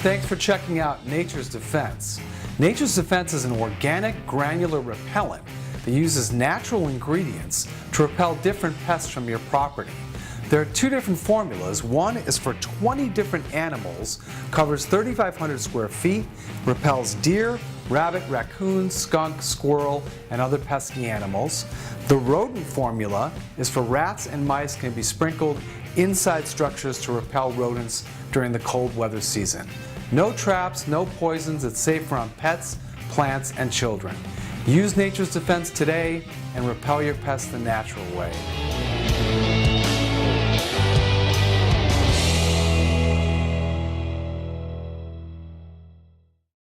thanks for checking out Nature's Defense. Nature's Defense is an organic granular repellent that uses natural ingredients to repel different pests from your property. There are two different formulas. One is for 20 different animals, covers 3,500 square feet, repels deer, rabbit, raccoon, skunk, squirrel, and other pesky animals. The rodent formula is for rats and mice, can be sprinkled inside structures to repel rodents during the cold weather season. No traps, no poisons, it's safe around pets, plants, and children. Use Nature's Defense today and repel your pests the natural way.